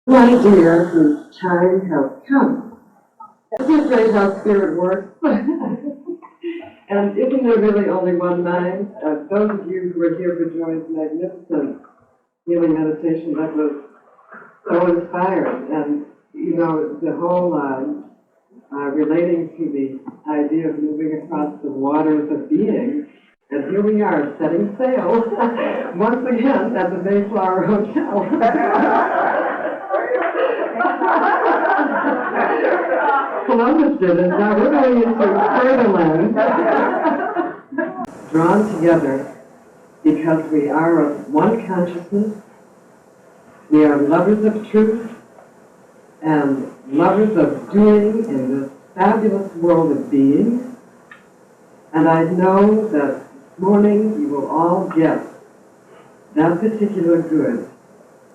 My dear, whose time has come. Isn't it great how spirit works? And isn't there really only one mind? Those of you who are here for Joy's magnificent healing meditation, that was so inspiring. And, you know, the whole relating to the idea of moving across the waters of being. And here we are, setting sail, once again, at the Mayflower Hotel. Columbus did it, now we're going into further land. Drawn together because we are of one consciousness, we are lovers of truth, and lovers of doing in this fabulous world of being. And I know that this morning you will all get that particular good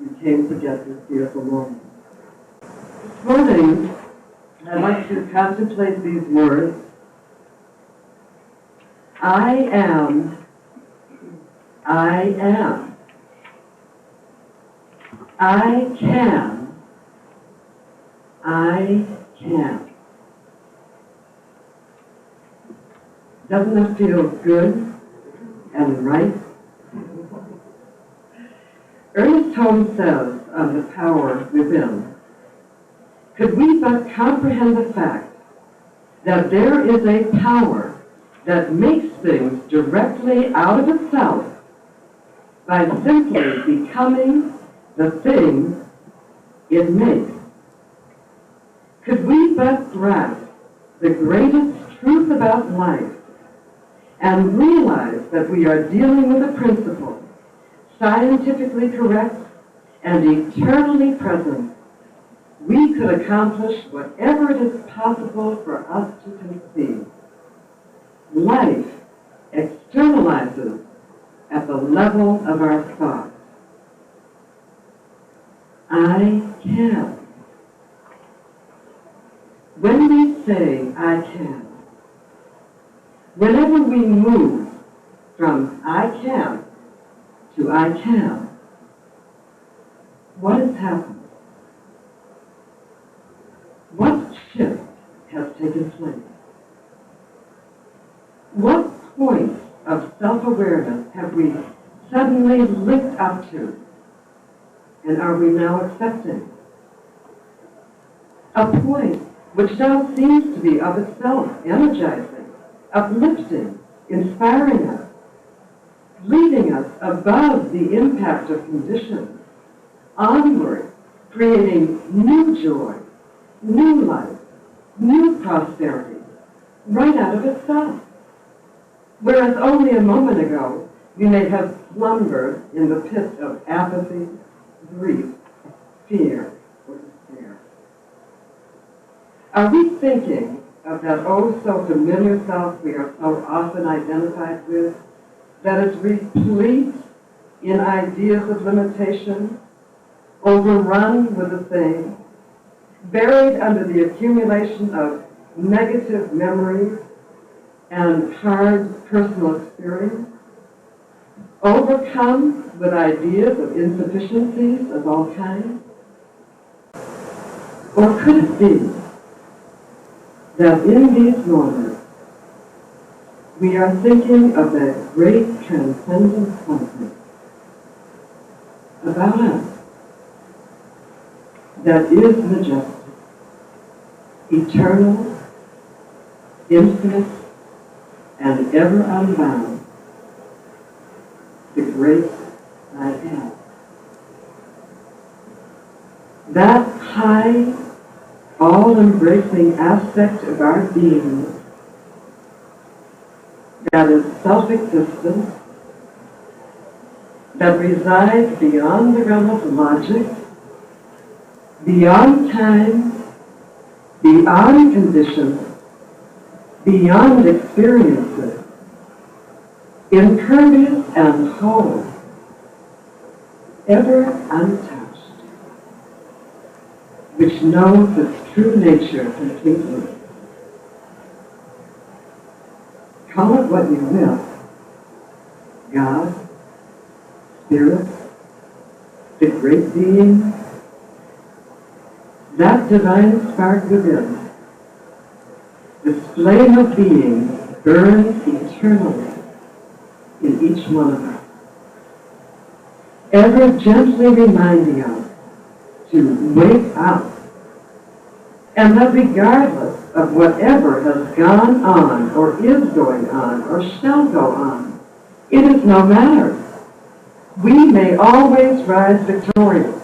you came to get this beautiful morning. This morning, I'd like to contemplate these words. I am. I am. I can. I can. Doesn't that feel good and right? Ernest Holmes says of the power within, could we but comprehend the fact that there is a power that makes things directly out of itself by simply becoming the thing it makes. Could we but grasp the greatest truth about life and realize that we are dealing with a principle scientifically correct and eternally present, we could accomplish whatever it is possible for us to conceive. Life externalizes at the level of our thought. I can. When we say I can, whenever we move from I can to I can, what has happened? What shift has taken place? What point of self-awareness have we suddenly linked up to, and are we now accepting? A point which now seems to be of itself energizing, uplifting, inspiring us, leading us above the impact of conditions, onward, creating new joy, new life, new prosperity, right out of itself. Whereas only a moment ago, we may have slumbered in the pit of apathy, grief, fear, or despair. Are we thinking of that oh so familiar self we are so often identified with, that is replete in ideas of limitation, overrun with a thing, buried under the accumulation of negative memories and hard personal experience, overcome with ideas of insufficiencies of all kinds? Or could it be that in these moments we are thinking of that great transcendent something about us that is majestic, eternal, infinite, and ever unbound, the great I am. That high, all-embracing aspect of our being that is self-existent, that resides beyond the realm of logic, beyond time, beyond conditions, beyond experiences, impervious and whole, ever untouched, which knows its true nature completely. Call it what you will, God, Spirit, the great being, that divine spark within, this flame of being burns eternally in each one of us, ever gently reminding us to wake up, and that regardless of whatever has gone on or is going on or shall go on, it is no matter. We may always rise victorious.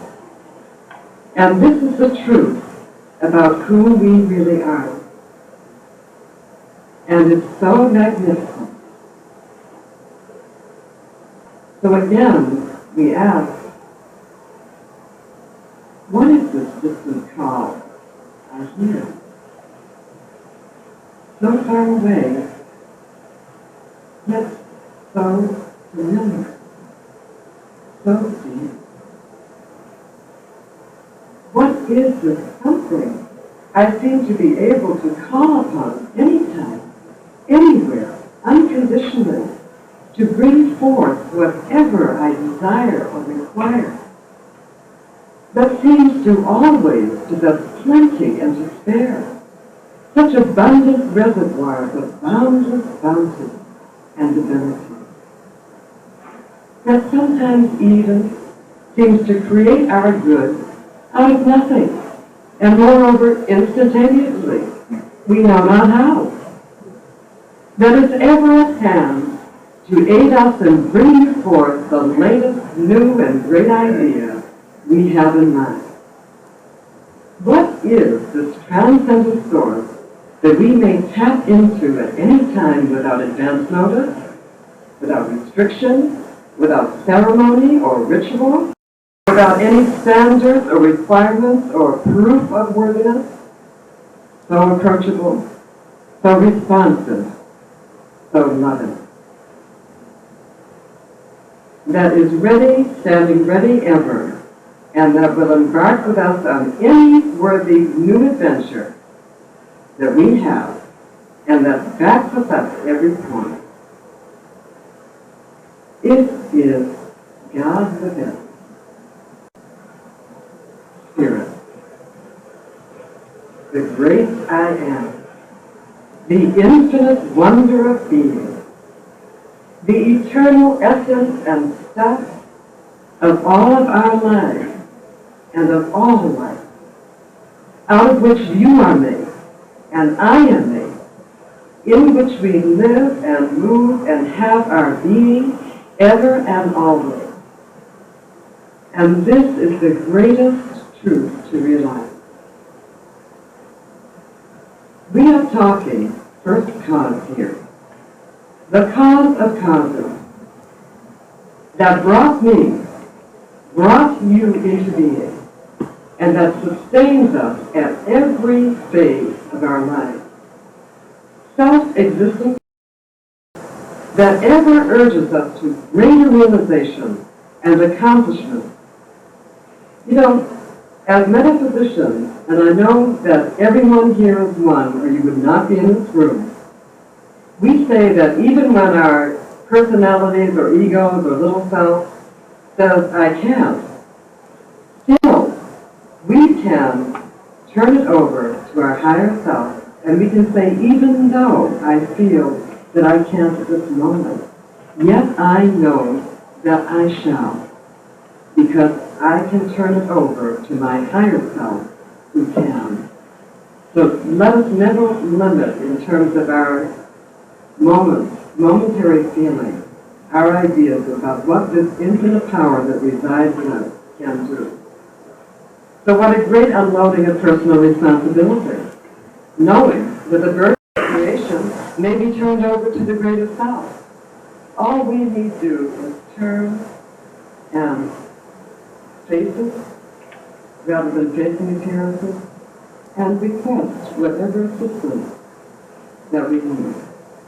And this is the truth about who we really are. And it's so magnificent. So again, we ask, what is this distant call I hear? So far away, yet so familiar, so deep. What is this something I seem to be able to call upon anytime, anywhere, unconditionally, to bring forth whatever I desire or require? That seems to always possess plenty and to spare, such abundant reservoirs of boundless bounty and divinity, that sometimes even seems to create our good out of nothing, and moreover instantaneously. We know not how. That is ever at hand to aid us in bringing forth the latest new and great idea we have in mind. What is this transcendent source that we may tap into at any time without advance notice, without restriction, without ceremony or ritual, without any standards or requirements or proof of worthiness? So approachable, so responsive, so loving. That is ready, standing ready ever, and that will embark with us on any worthy new adventure that we have, and that backs us up at every point. It is God within. Spirit, the great I am, the infinite wonder of being, the eternal essence and stuff of all of our lives and of all life, out of which you are made and I am made, in which we live and move and have our being ever and always. And this is the greatest truth to realize. We are talking first cause here. The cause of causes that brought me, brought you into being, and that sustains us at every phase of our life. Self-existent that ever urges us to greater realization and accomplishment. You know, as metaphysicians, and I know that everyone here is one, or you would not be in this room, we say that even when our personalities or egos or little self says, I can't, still, we can turn it over to our higher self, and we can say, even though I feel that I can't at this moment, yet I know that I shall, because I can turn it over to my higher self who can. So let us never limit in terms of our momentary feelings, our ideas about what this infinite power that resides in us can do. So what a great unloading of personal responsibility, knowing that the burden of creation may be turned over to the greater self. All we need to do is turn and face it, rather than facing appearances, and request whatever assistance that we need.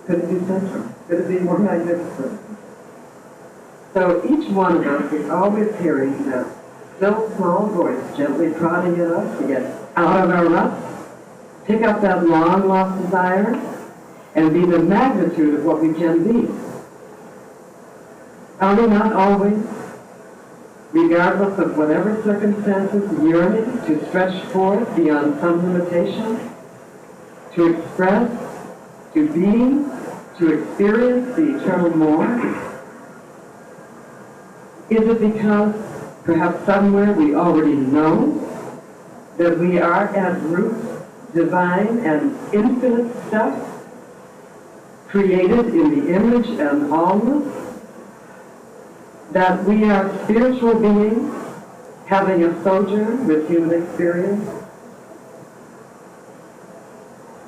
Could it be simpler? Could it be more magnificent? So each one of us is always hearing that still small voice gently prodding at us to get out of our ruts, pick up that long-lost desire, and be the magnitude of what we can be. Are we not always? regardless of whatever circumstances, yearning to stretch forth beyond some limitation, to express, to be, to experience the eternal more? Is it because perhaps somewhere we already know that we are at root divine and infinite stuff, created in the image and allness, that we are spiritual beings having a sojourn with human experience?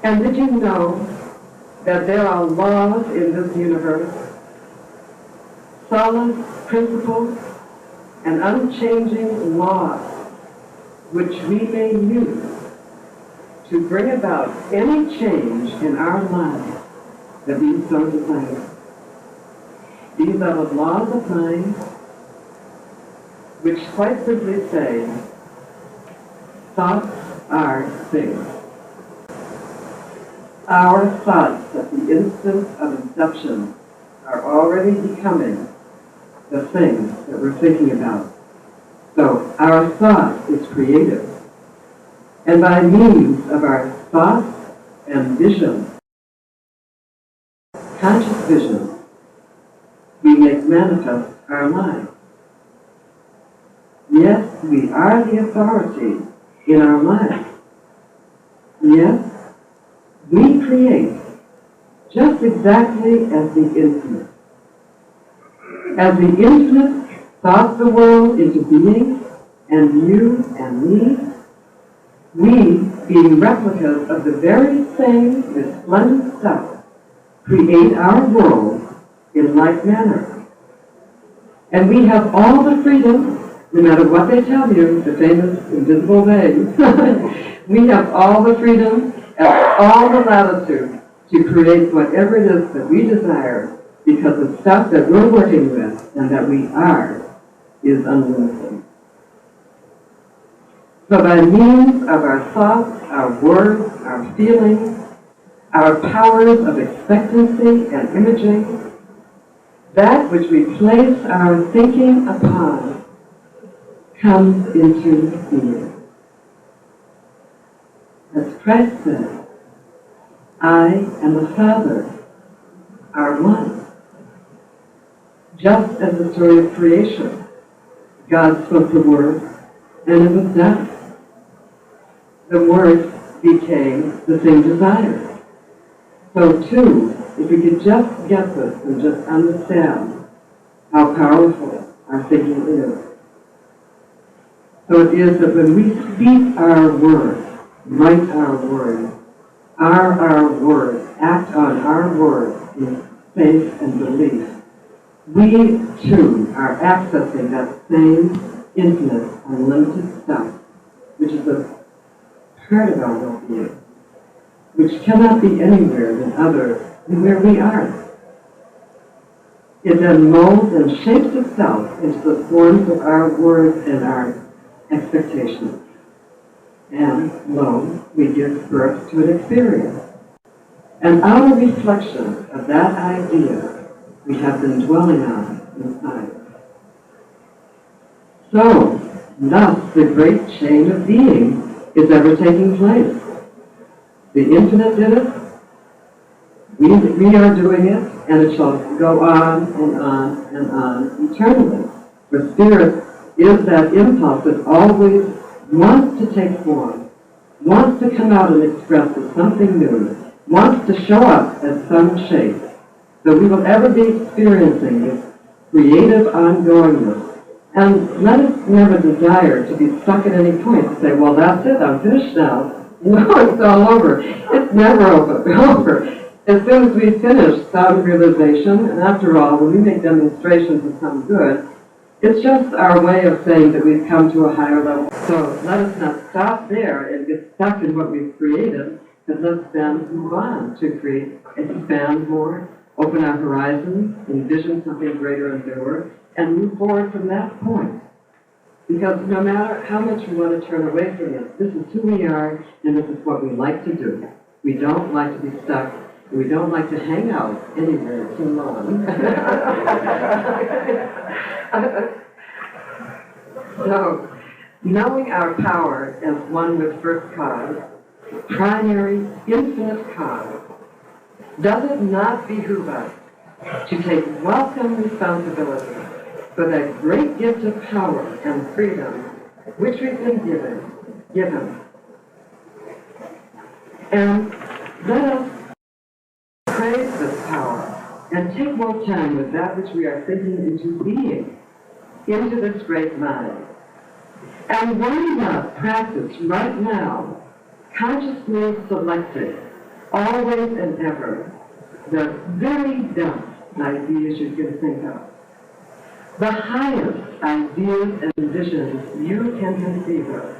And did you know that there are laws in this universe, solid principles and unchanging laws, which we may use to bring about any change in our lives that we so desire? These are the laws of mind, which quite simply say, thoughts are things. Our thoughts at the instant of inception are already becoming the things that we're thinking about. So our thought is creative. And by means of our thoughts and vision, conscious vision, we make manifest our lives. Yes, we are the authority in our lives. Yes, we create just exactly as the infinite. As the infinite thought the world into being, and you and me, we, being replicas of the very same resplendent stuff, create our world in like manner. And we have all the freedom, no matter what they tell you, the famous invisible they, we have all the freedom and all the latitude to create whatever it is that we desire, because the stuff that we're working with and that we are is unlimited. So by means of our thoughts, our words, our feelings, our powers of expectancy and imaging, that which we place our thinking upon comes into being. As Christ said, I and the Father are one. Just as the story of creation, God spoke the word, and it was done. The word became the thing desired. So too, if we could just get this and just understand how powerful our thinking is. So it is that when we speak our words, write our words, are our words, act on our words in faith and belief, we too are accessing that same infinite, unlimited stuff, which is a part of our well-being, which cannot be anywhere than where we are. It then molds and shapes itself into the forms of our words and our expectations. And lo, we give birth to an experience. And our reflection of that idea we have been dwelling on inside. So, thus the great chain of being is ever taking place. The infinite did it, we are doing it, and it shall go on and on and on eternally. For spirit is that impulse that always wants to take form, wants to come out and express as something new, wants to show up as some shape. So we will ever be experiencing this creative ongoingness. And let us never desire to be stuck at any point to say, well, that's it, I'm finished now. No, it's all over. It's never over. As soon as we finish sound realization, and after all, when we make demonstrations of some good, it's just our way of saying that we've come to a higher level. So let us not stop there and get stuck in what we've created, but let's then move on to create, expand more, open our horizons, envision something greater and newer, and move forward from that point. Because no matter how much we want to turn away from this is who we are, and this is what we like to do. We don't like to be stuck. We don't like to hang out anywhere too long. So, knowing our power as one with first cause, primary, infinite cause, does it not behoove us to take welcome responsibility for that great gift of power and freedom which we've been given? And let us praise this power and take more time with that which we are thinking into being, into this great mind. And why not practice right now, consciously selecting, always and ever, the very best ideas you can think of, the highest ideas and visions you can conceive of.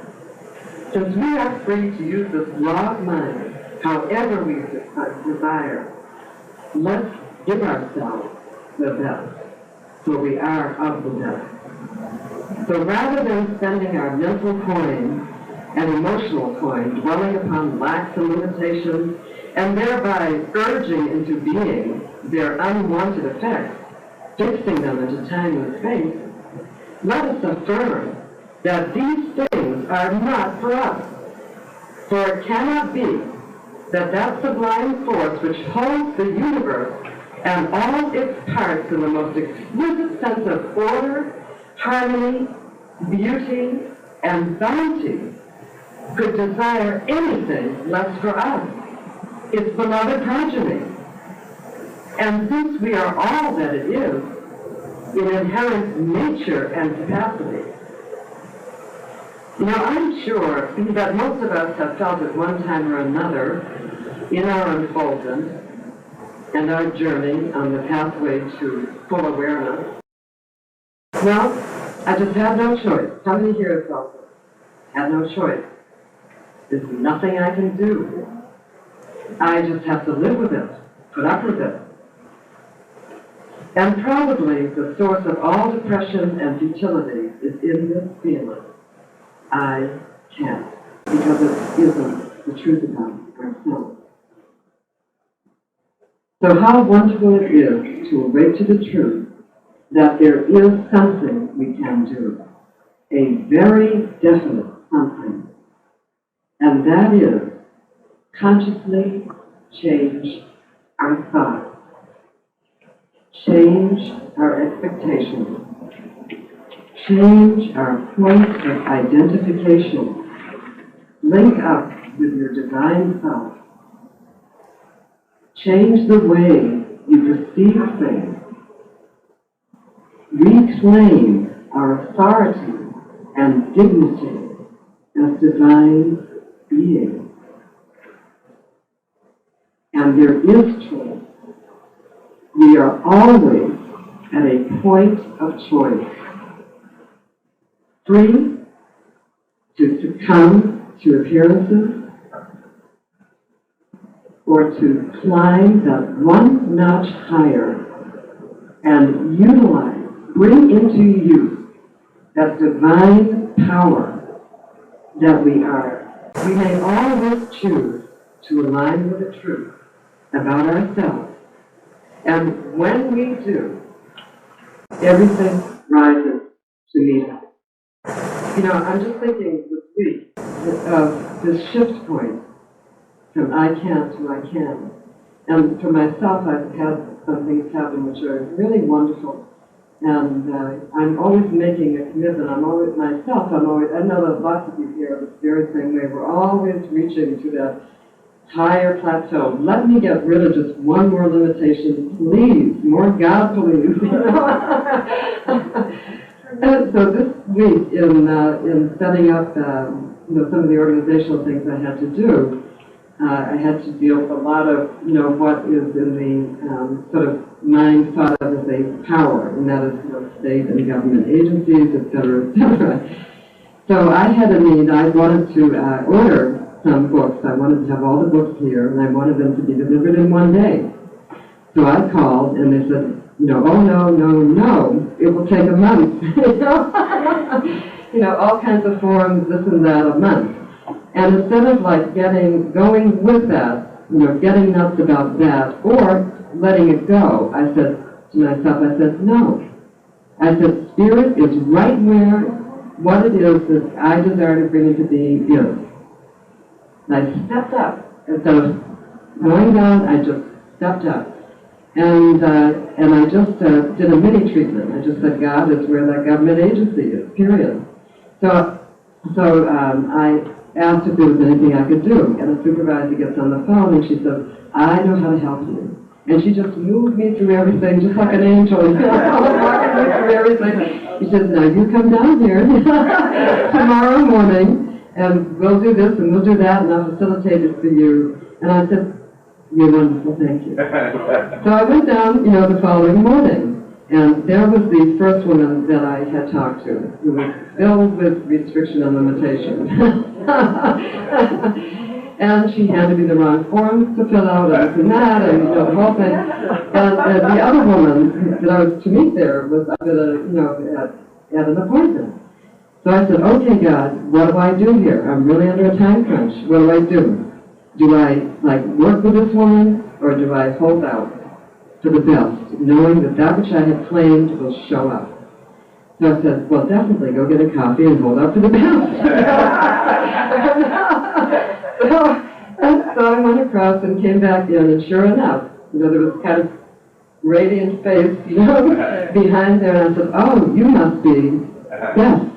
Since we are free to use this raw mind however we desire, let's give ourselves the best, for we are of the best. So rather than spending our mental coin and emotional coin dwelling upon lacks and limitations, and thereby urging into being their unwanted effects, fixing them into time and space, let us affirm that these things are not for us. For it cannot be that that sublime force which holds the universe and all its parts in the most exquisite sense of order, harmony, beauty, and bounty could desire anything less for us, its beloved progeny. And since we are all that it is, in inherent nature and capacity, now I'm sure that most of us have felt at one time or another in our unfoldment and our journey on the pathway to full awareness, well, I just had no choice. How many here have felt this? Had no choice. There's nothing I can do. I just have to live with it, put up with it. And probably the source of all depression and futility is in this feeling. I can't, because it isn't the truth about ourselves. So how wonderful it is to awake to the truth that there is something we can do, a very definite something, and that is consciously change our thoughts, change our expectations, change our point of identification, link up with your divine self, change the way you perceive things, reclaim our authority and dignity as divine beings. And there is choice. We are always at a point of choice. Free to succumb to appearances, or to climb that one notch higher and utilize, bring into use that divine power that we are. We may always choose to align with the truth about ourselves. And when we do, everything rises to meet us. You know, I'm just thinking this week of this shift point from I can't to I can. And for myself, I've had some things happen which are really wonderful. And I'm always making a commitment. I know that lots of you here are the very same way. We're always reaching to that higher plateau. Let me get rid of just one more limitation, please. More God, please. And so this week, in setting up, some of the organizational things I had to do, I had to deal with a lot of, what is in the sort of mind thought of as a power, and that is state and government agencies, et cetera, et cetera. So I had a need. I wanted to order some books. I wanted to have all the books here, and I wanted them to be delivered in one day. So I called, and they said, oh, no, it will take a month. All kinds of forms, this and that, a month. And instead of going with that, getting nuts about that, or letting it go, I said to myself, no. I said, Spirit is right where what it is that I desire to bring into being is. And I stepped up. Instead of going down, I just stepped up. And I just did a mini treatment. I just said, God is where that government agency is, period. So I asked if there was anything I could do. And the supervisor gets on the phone and she says, I know how to help you. And she just moved me through everything, just like an angel. Walking me through everything. She says, now you come down here tomorrow morning, and we'll do this and we'll do that, and I'll facilitate it for you. And I said, you're wonderful, thank you. So I went down, the following morning, and there was the first woman that I had talked to, who was filled with restriction and limitation. And she handed me the wrong forms to fill out, and that, and the whole thing. And the other woman that I was to meet there was at an appointment. So I said, okay, God, what do I do here? I'm really under a time crunch. What do I do? Do I, work with this woman, or do I hold out for the best, knowing that which I had claimed will show up? So I said, well, definitely go get a coffee and hold out for the best. So I went across and came back in, and sure enough, there was kind of radiant face, behind there, and I said, oh, you must be Beth.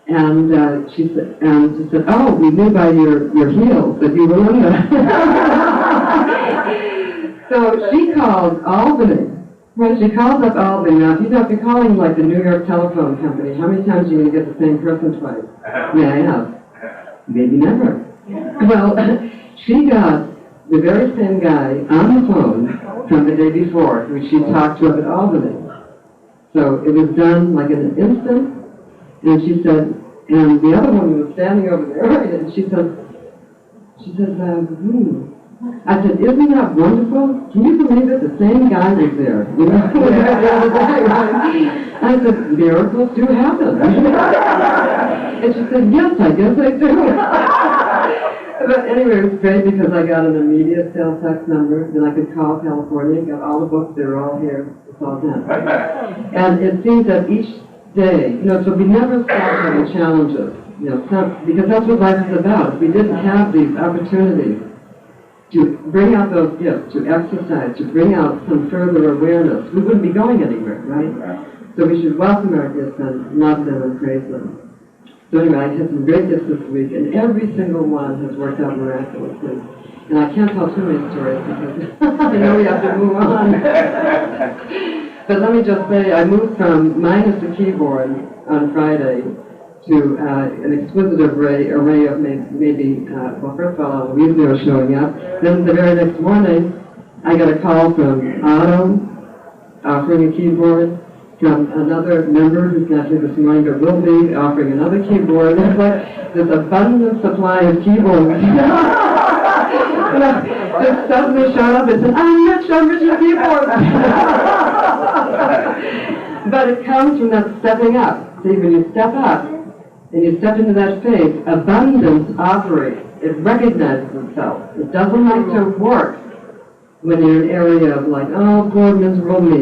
And she said, oh, we knew by your heels that you were Linda. So she called Albany. When she called up Albany, now if you're calling like the New York telephone company, how many times are you going to get the same person twice? Yeah, I have. Maybe never. Well, she got the very same guy on the phone from the day before, who she talked to up at Albany. So it was done like in an instant, and she said, and the other woman was standing over there, and she said, I said, isn't that wonderful? Can you believe it? The same guy was there. I said, miracles do happen. And she said, yes, I guess I do. But anyway, it was great because I got an immediate sales tax number, and I could call California, got all the books, they were all here, it's all done. And it seems that each day, so we never stop having challenges, because that's what life is about. If we didn't have these opportunities to bring out those gifts, to exercise, to bring out some further awareness, we wouldn't be going anywhere, right? So we should welcome our gifts and love them and praise them. So anyway, I had some great gifts this week, and every single one has worked out miraculously. And I can't tell too many stories because I know we have to move on. But let me just say, I moved from minus the keyboard on Friday to an exquisite array of maybe, well, first of all, all the leaves they were showing up. Then the very next morning, I got a call from Otto offering a keyboard, from another member who's not here this morning but will be offering another keyboard. It's like this abundant supply of keyboards. Just suddenly showed up and said, I'm rich with keyboards. But it comes from that stepping up. See, when you step up and you step into that faith, abundance operates. It recognizes itself. It doesn't like to work when you're in an area of like, oh, poor miserable me,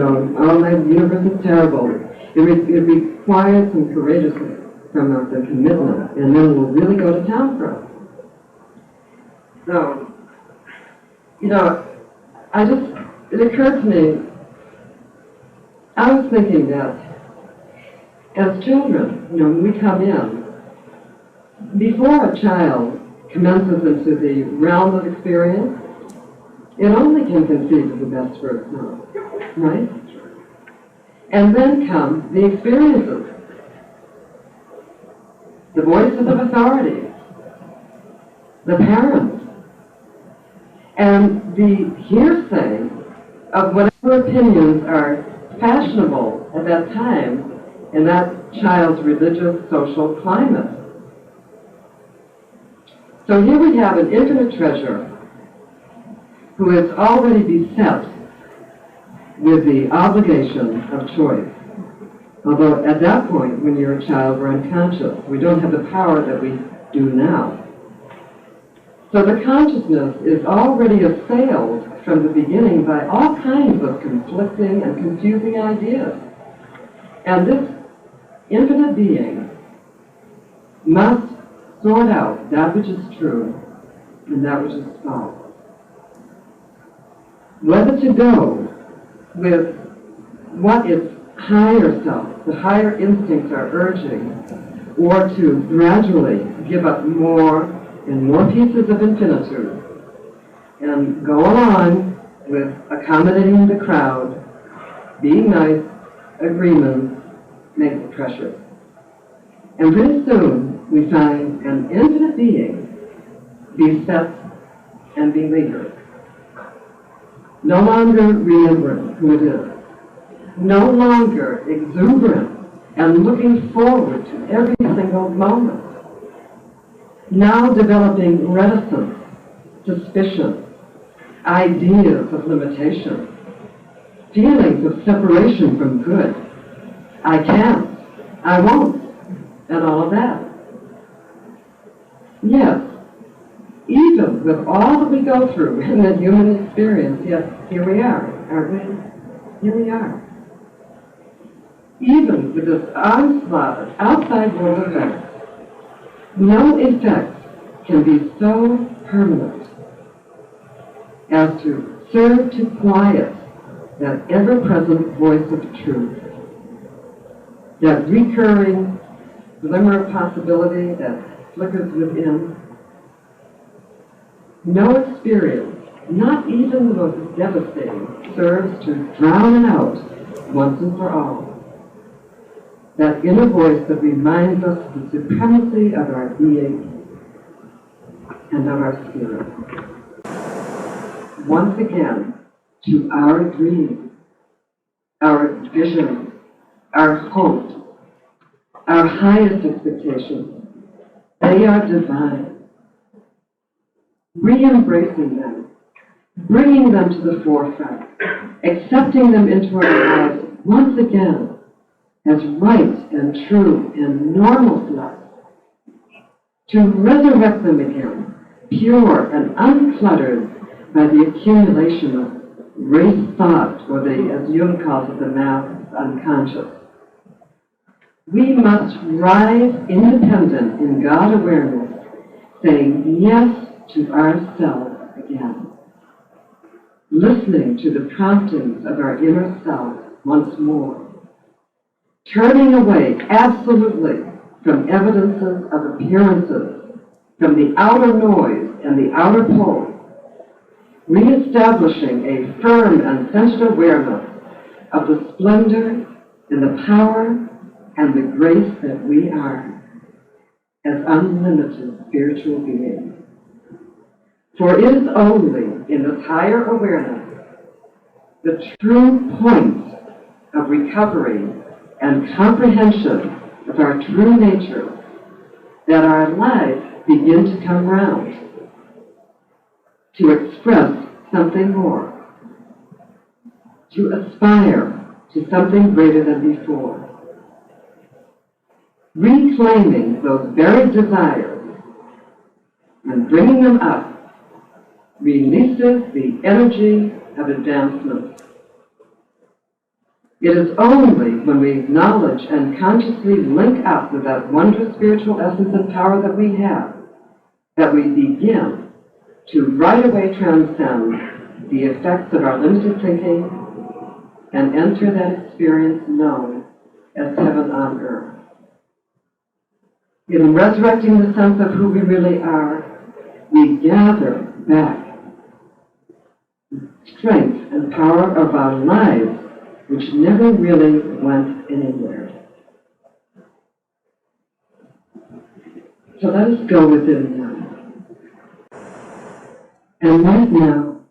oh, my universe is terrible. It requires some courageousness from us and commitment, and then we'll really go to town for us. So, it occurred to me, I was thinking that as children, when we come in, before a child commences into the realm of experience, it only can conceive of the best for itself, right? And then come the experiences, the voices of authority, the parents, and the hearsay of whatever opinions are fashionable at that time in that child's religious, social climate. So here we have an infinite treasure who is already beset with the obligation of choice. Although at that point, when you're a child, we're unconscious. We don't have the power that we do now. So the consciousness is already assailed from the beginning by all kinds of conflicting and confusing ideas. And this infinite being must sort out that which is true and that which is false. Whether to go with what its higher self, the higher instincts are urging, or to gradually give up more and more pieces of infinitude and go along with accommodating the crowd, being nice, agreements, make it precious. And pretty soon we find an infinite being beset and beleaguered, no longer remembering who it is, no longer exuberant and looking forward to every single moment, now developing reticence, suspicion, ideas of limitation, feelings of separation from good. I can't, I won't, and all of that. Yes, even with all that we go through in the human experience, yes, here we are, aren't we? Here we are. Even with this onslaught of outside world effects, no effect can be so permanent as to serve to quiet that ever-present voice of truth, that recurring glimmer of possibility that flickers within. No experience, not even the most devastating, serves to drown it out once and for all. That inner voice that reminds us of the supremacy of our being and of our spirit. Once again, to our dreams, our visions, our hopes, our highest expectations, they are divine. Re-embracing them, bringing them to the forefront, accepting them into our lives once again as right and true and normal to us, to resurrect them again, pure and uncluttered by the accumulation of race thought, or the, as Jung calls it, the mass unconscious. We must rise independent in God awareness, saying yes to ourselves again, listening to the promptings of our inner self once more, turning away absolutely from evidences of appearances, from the outer noise and the outer pole, reestablishing a firm and centered awareness of the splendor and the power and the grace that we are as unlimited spiritual beings. For it is only in this higher awareness, the true point of recovery and comprehension of our true nature, that our lives begin to come round, to express something more, to aspire to something greater than before. Reclaiming those very desires and bringing them up releases the energy of advancement. It is only when we acknowledge and consciously link up with that wondrous spiritual essence and power that we have that we begin to right away transcend the effects of our limited thinking and enter that experience known as heaven on earth. In resurrecting the sense of who we really are, we gather back strength and power of our lives, which never really went anywhere. So let us go within now. And right now,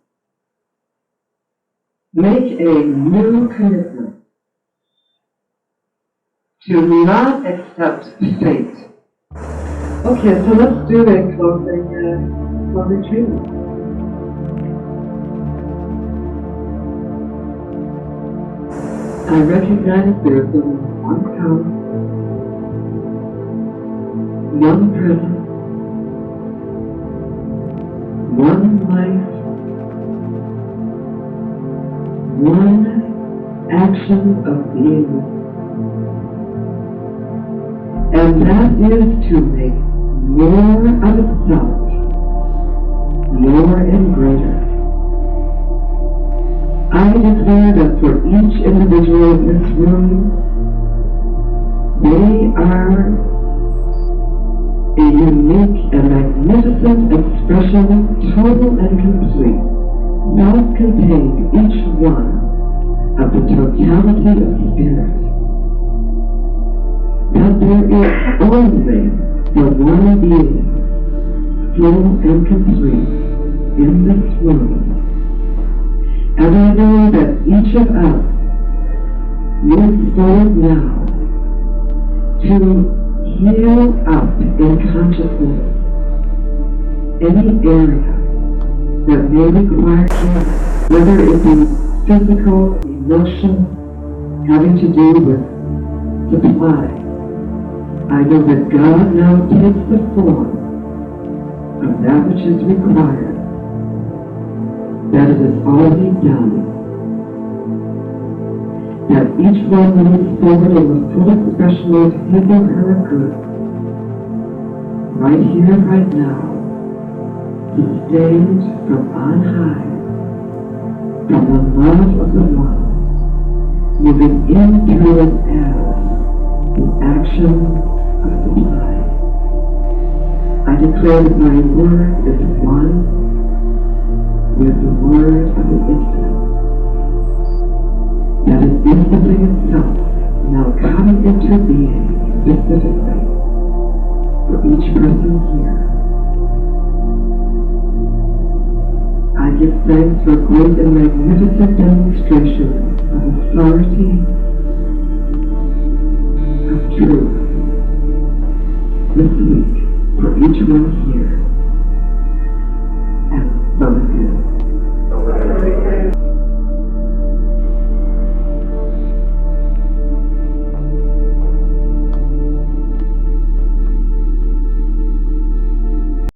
make a new commitment to not accept fate. Okay, so let's do a closing treatment. I recognize there is only one power, one presence, one life, one action of being. and that is to make more of itself, more and greater. I declare that for each individual in this room, they are a unique and magnificent expression, total and complete, self-contained, each one of the totality of spirit. That there is only the one being, full and complete, in this room. And I know that each of us moves forward now to heal up in consciousness any area that may require healing, whether it be physical, emotional, having to do with supply. I know that God now takes the form of that which is required, that it is already done, that each one moves forward in the full expression of his or her good, right here, right now, sustained from on high, from the love of the one, moving in, through, and as the action of supply. I declare that my word is one with the word of the infinite, that is instantly itself now coming into being specifically for each person here. I give thanks for great and magnificent demonstrations of authority, of truth, this week for each one here.